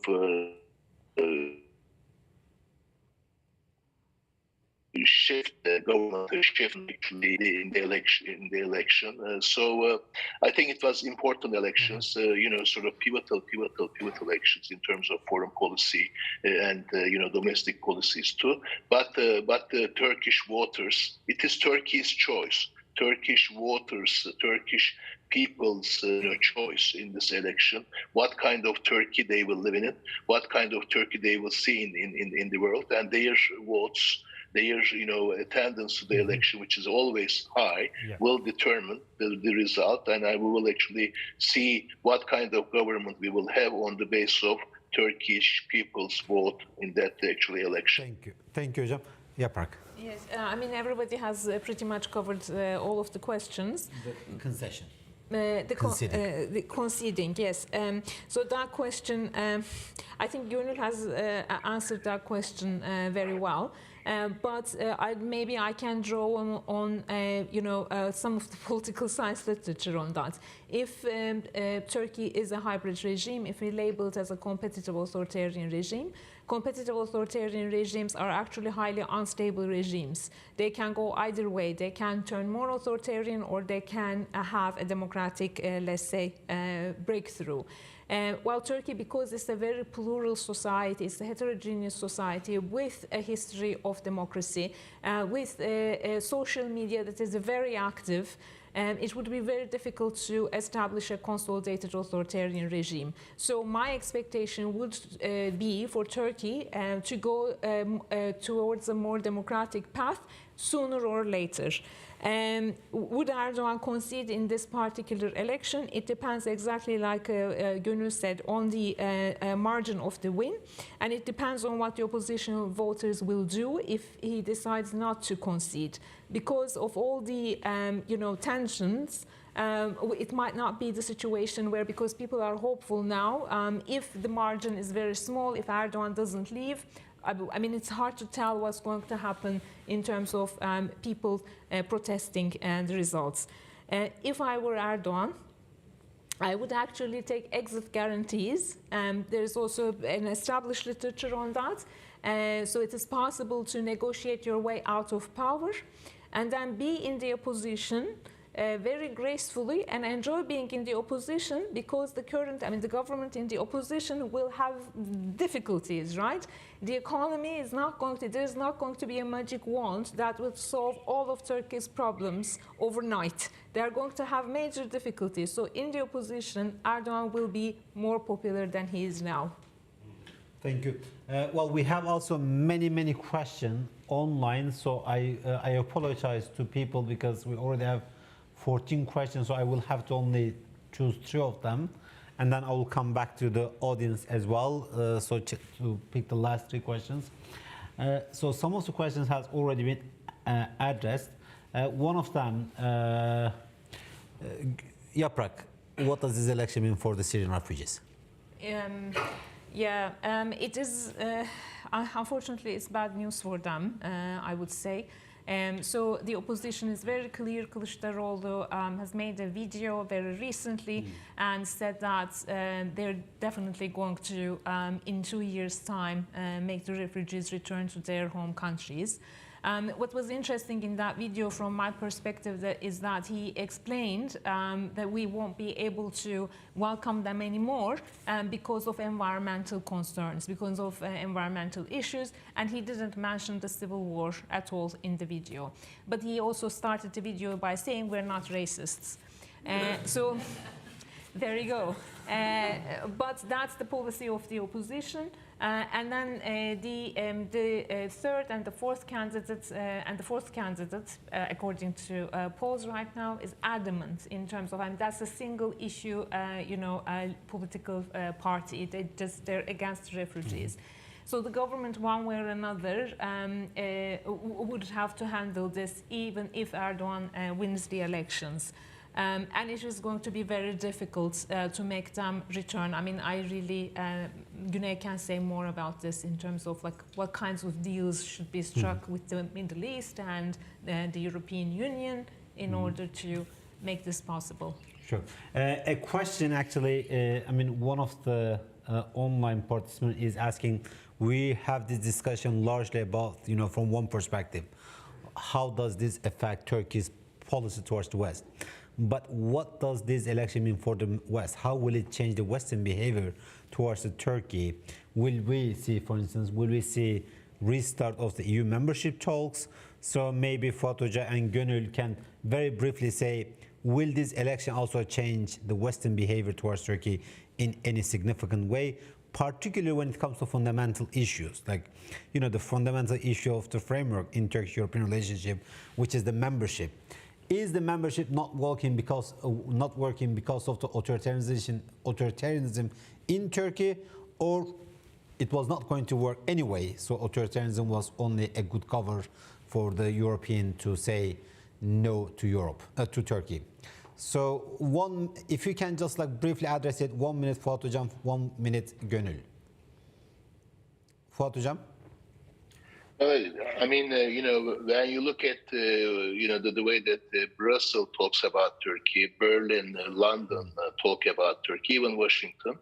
government shift actually in the election. So I think it was important elections, sort of pivotal elections in terms of foreign policy and domestic policies too. But the Turkish voters, it is Turkey's choice. Turkish voters, Turkish people's choice in this election, what kind of Turkey they will live in, what kind of Turkey they will see in the world, and their votes, their attendance to the election, which is always high, will determine the result, and we will actually see what kind of government we will have on the basis of Turkish people's vote in that actually election. Thank you, Hocam. Yaprak. Yes, I mean, everybody has pretty much covered all of the questions. The concession. The conceding, yes. So that question, I think Gönül has answered that question very well. But maybe I can draw on some of the political science literature on that. If Turkey is a hybrid regime, if we label it as a competitive authoritarian regime, competitive authoritarian regimes are actually highly unstable regimes. They can go either way. They can turn more authoritarian or they can have a democratic, let's say, breakthrough. While Turkey, because it's a very plural society, it's a heterogeneous society with a history of democracy, with social media that is very active, it would be very difficult to establish a consolidated authoritarian regime. So my expectation would be for Turkey to go towards a more democratic path sooner or later. Would Erdogan concede in this particular election? It depends, exactly like Gönül said, on the margin of the win, and it depends on what the opposition voters will do if he decides not to concede. Because of all the tensions, it might not be the situation where, because people are hopeful now, if the margin is very small, if Erdogan doesn't leave, I mean, it's hard to tell what's going to happen in terms of people protesting and the results. If I were Erdogan, I would actually take exit guarantees. There's also an established literature on that. So it is possible to negotiate your way out of power and then be in the opposition very gracefully and enjoy being in the opposition, because the government in the opposition will have difficulties, right? The economy is not going to, there's not going to be a magic wand that will solve all of Turkey's problems overnight. They are going to have major difficulties. So in the opposition, Erdogan will be more popular than he is now. Thank you. Well, we have also many questions online, so I apologize to people because we already have 14 questions, so I will have to only choose 3 of them, and then I will come back to the audience as well, so to pick the last 3 questions. So some of the questions has already been addressed. One of them, Yaprak, what does this election mean for the Syrian refugees? It is, unfortunately, it's bad news for them, I would say. So the opposition is very clear. Kılıçdaroğlu has made a video very recently and said that they're definitely going to, in 2 years' time, make the refugees return to their home countries. What was interesting in that video from my perspective is that he explained that we won't be able to welcome them anymore because of environmental concerns, because of environmental issues, and he didn't mention the civil war at all in the video. But he also started the video by saying we're not racists. So there you go. But that's the policy of the opposition. And then the third and the fourth candidate, according to polls right now, is adamant in terms of, and that's a single issue, political party. They're against refugees. So the government, one way or another, would have to handle this, even if Erdogan wins the elections. And it is going to be very difficult to make them return. I mean, I really, Güney can say more about this in terms of like what kinds of deals should be struck with the Middle East and the European Union in order to make this possible. Sure. A question actually, I mean, one of the online participants is asking, we have this discussion largely about, from one perspective, how does this affect Turkey's policy towards the West? But what does this election mean for the West? How will it change the Western behavior towards Turkey? Will we see, for instance, restart of the EU membership talks? So maybe Fatoja and Gönül can very briefly say, will this election also change the Western behavior towards Turkey in any significant way, particularly when it comes to fundamental issues, like, the fundamental issue of the framework in Turkish-European relationship, which is the membership. Is the membership not working because of the authoritarianism in Turkey, or it was not going to work anyway? So authoritarianism was only a good cover for the European to say no to to Turkey. So if you can just like briefly address it, 1 minute Fuat Hocam, 1 minute Gönül. Fuat Hocam? I mean, when you look at, the way that Brussels talks about Turkey, Berlin, London talk about Turkey, even Washington,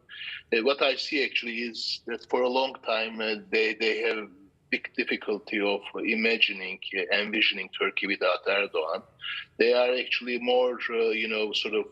what I see actually is that for a long time they have big difficulty of envisioning Turkey without Erdogan. They are actually more,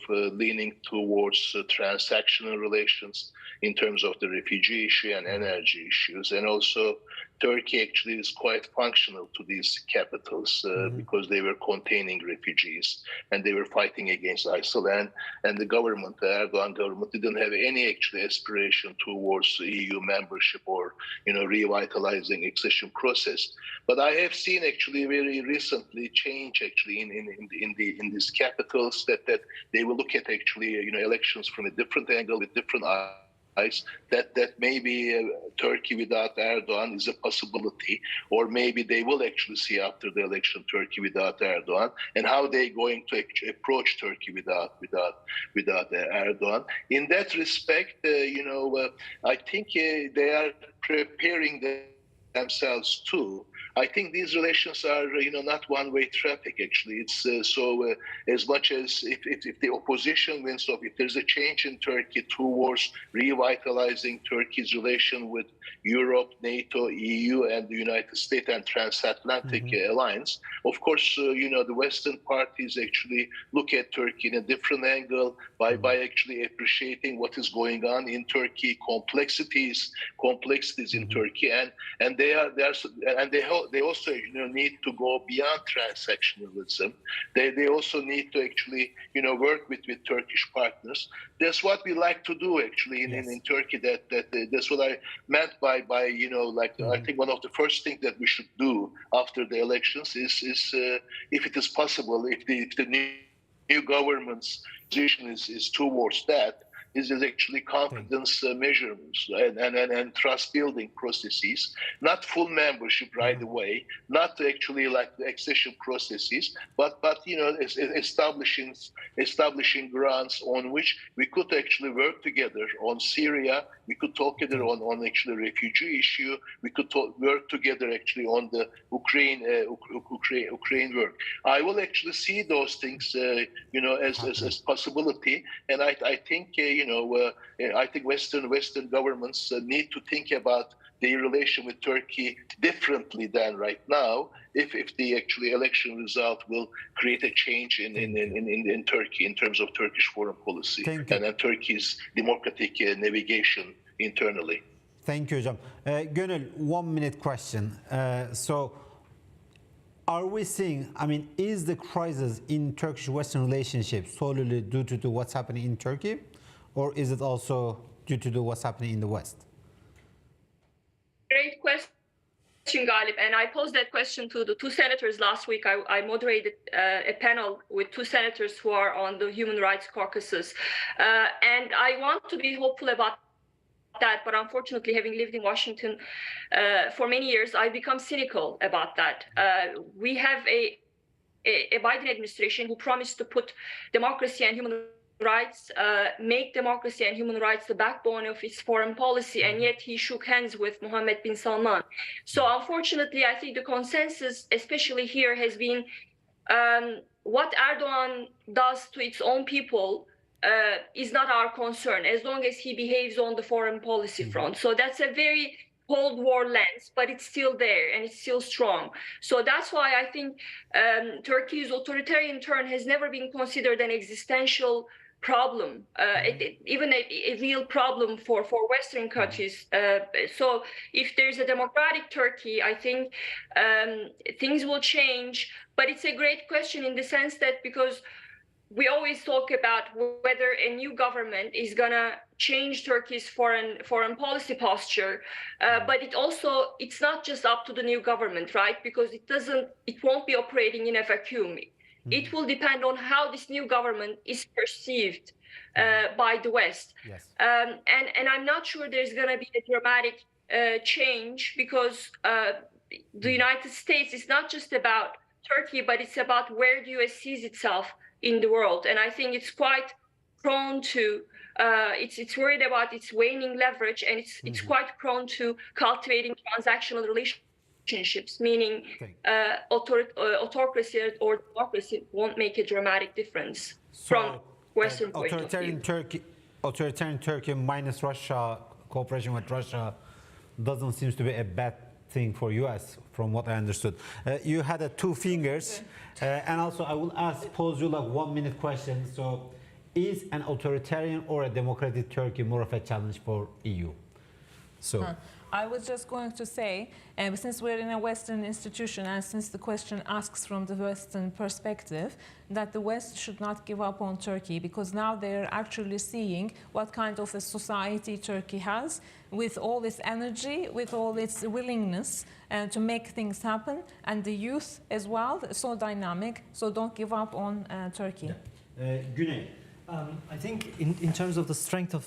leaning towards transactional relations in terms of the refugee issue and energy issues. And also, Turkey actually is quite functional to these capitals because they were containing refugees and they were fighting against ISIL. And the government, the Erdogan government, didn't have any actually aspiration towards EU membership or, revitalizing accession process. But I have seen actually very recently change actually in these capitals that they will look at actually elections from a different angle with different eyes. That maybe Turkey without Erdogan is a possibility, or maybe they will actually see after the election Turkey without Erdogan and how they're going to approach Turkey without Erdogan. In that respect, I think they are preparing themselves too. I think these relations are, not one-way traffic. Actually, it's as much as if the opposition wins, or if there's a change in Turkey towards revitalizing Turkey's relation with Europe, NATO, EU, and the United States and transatlantic alliance, of course, the Western parties actually look at Turkey in a different angle by actually appreciating what is going on in Turkey, complexities in Turkey, and they also need to go beyond transactionalism. They also need to actually work with Turkish partners. That's what we like to do actually in Turkey. That's what I meant by I think one of the first things that we should do after the elections is if it is possible, if the new government's position is towards that, is actually confidence measurements and trust building processes, not full membership right away, not actually like the accession processes, but establishing grounds on which we could actually work together on Syria. We could talk together on actually refugee issue. We could work together actually on the Ukraine work. I will actually see those things, as possibility, and I think I think Western governments need to think about their relation with Turkey differently than right now. If the actually election result will create a change in Turkey in terms of Turkish foreign policy and Turkey's democratic navigation internally. Thank you, Hocam. Gönül, 1 minute question. So are we seeing, is the crisis in Turkish-Western relationships solely due to what's happening in Turkey, or is it also due to what's happening in the West? Great question, Galip. And I posed that question to the two senators last week. I moderated a panel with two senators who are on the Human Rights Caucuses. And I want to be hopeful about that, but unfortunately, having lived in Washington for many years, I've become cynical about that. We have a Biden administration who promised to put democracy and human rights, make democracy and human rights the backbone of its foreign policy, and yet he shook hands with Mohammed bin Salman. So unfortunately, I think the consensus, especially here, has been what Erdogan does to its own people is not our concern, as long as he behaves on the foreign policy front. So that's a very Cold War lens, but it's still there and it's still strong. So that's why I think Turkey's authoritarian turn has never been considered an existential problem, even a real problem for Western countries. So if there's a democratic Turkey, I think things will change. But it's a great question in the sense that because we always talk about whether a new government is going to change Turkey's foreign policy posture, but it's not just up to the new government, right? Because it won't be operating in a vacuum. It will depend on how this new government is perceived by the West. Yes. And I'm not sure there's going to be a dramatic change because the United States is not just about Turkey, but it's about where the US sees itself in the world. And I think it's quite prone to, it's worried about its waning leverage, and it's quite prone to cultivating transactional relationships, meaning autocracy or democracy won't make a dramatic difference from Western point of view. Authoritarian Turkey minus Russia, cooperation with Russia, doesn't seem to be a bad thing for US, from what I understood. You had two fingers, and also I will pose you like 1 minute question. So, is an authoritarian or a democratic Turkey more of a challenge for EU? So. I was just going to say, since we're in a Western institution and since the question asks from the Western perspective, that the West should not give up on Turkey, because now they're actually seeing what kind of a society Turkey has, with all its energy, with all its willingness to make things happen, and the youth as well, so dynamic. So don't give up on Turkey. Güney. I think in terms of the strength of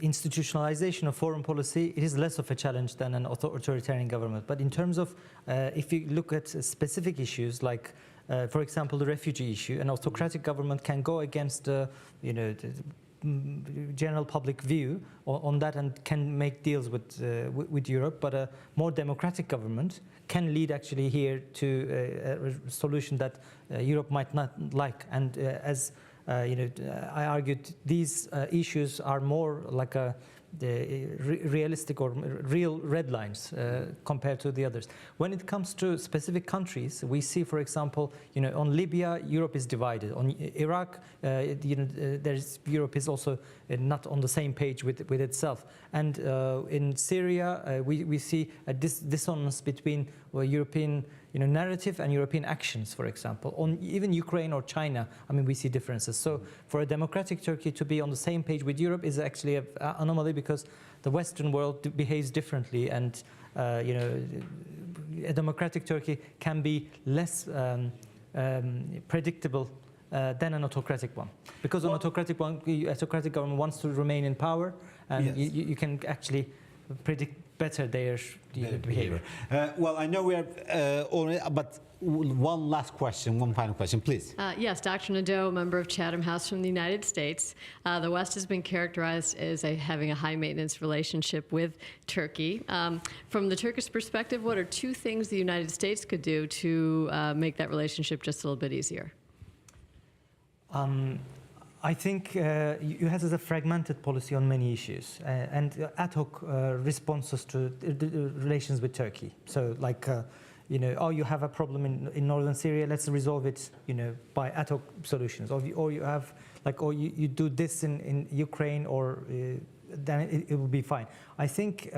institutionalization of foreign policy, it is less of a challenge than an authoritarian government. But in terms of, if you look at specific issues like, for example, the refugee issue, an autocratic government can go against, the general public view on that and can make deals with Europe. But a more democratic government can lead actually here to a solution that Europe might not like. And I argued these issues are more like realistic or real red lines compared to the others. When it comes to specific countries, we see, for example, on Libya, Europe is divided. On Iraq, Europe is also not on the same page with itself. And in Syria, we see a dissonance between European narrative and European actions, for example. On even Ukraine or China, I mean, we see differences. So for a democratic Turkey to be on the same page with Europe is actually an anomaly, because the Western world behaves differently, and a democratic Turkey can be less predictable than an autocratic one. Because an autocratic government wants to remain in power, and you can actually predict better their behavior. Well, I know we are already, but one last question, one final question, please. Yes, Dr. Nadeau, member of Chatham House from the United States. The West has been characterized as having a high-maintenance relationship with Turkey. From the Turkish perspective, what are two things the United States could do to make that relationship just a little bit easier? I think US has a fragmented policy on many issues and ad hoc responses to the relations with Turkey. So, like, you have a problem in northern Syria, let's resolve it, by ad hoc solutions. Or you have, like, or you do this in Ukraine, or then it will be fine. I think,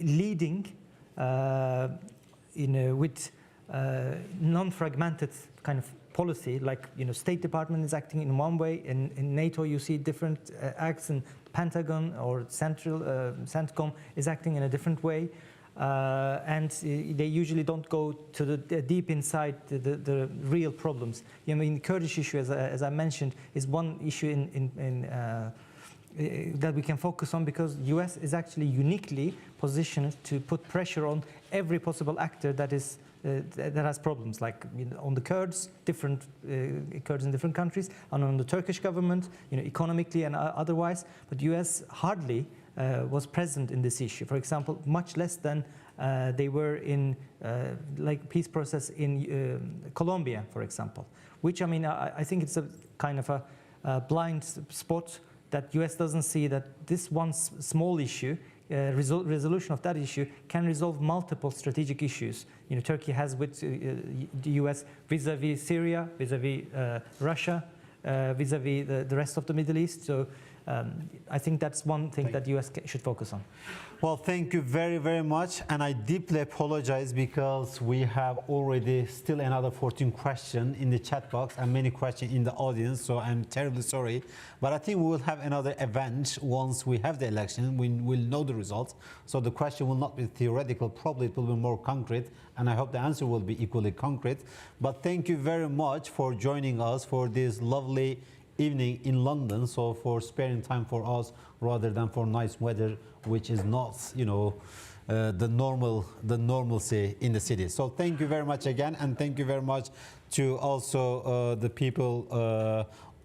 leading, with non-fragmented kind of policy, like State Department is acting in one way, in NATO you see different acts, and Pentagon or CENTCOM is acting in a different way, and they usually don't go to the deep inside the real problems. The Kurdish issue, as I mentioned, is one issue that we can focus on, because US is actually uniquely positioned to put pressure on every possible actor that has problems, like on the Kurds, Kurds in different countries, and on the Turkish government, economically and otherwise. But US hardly was present in this issue. For example, much less than they were in like peace process in Colombia, for example. Which, I think it's a kind of a blind spot that US doesn't see that this one small issue, resolution of that issue, can resolve multiple strategic issues. Turkey has with the US vis-a-vis Syria, vis-a-vis Russia, vis-a-vis the rest of the Middle East. So I think that's one thing that US should focus on. Well, thank you very, very much. And I deeply apologize, because we have already still another 14 questions in the chat box and many questions in the audience. So I'm terribly sorry. But I think we will have another event once we have the election. We will know the results. So the question will not be theoretical. Probably it will be more concrete. And I hope the answer will be equally concrete. But thank you very much for joining us for this lovely evening in London, so for sparing time for us rather than for nice weather, which is not, the normalcy in the city. So thank you very much again, and thank you very much to also the people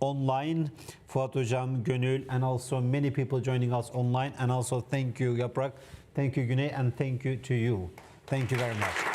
online, Fuat Hocam, Gönül, and also many people joining us online. And also thank you, Yaprak, thank you, Güney, and thank you to you. Thank you very much.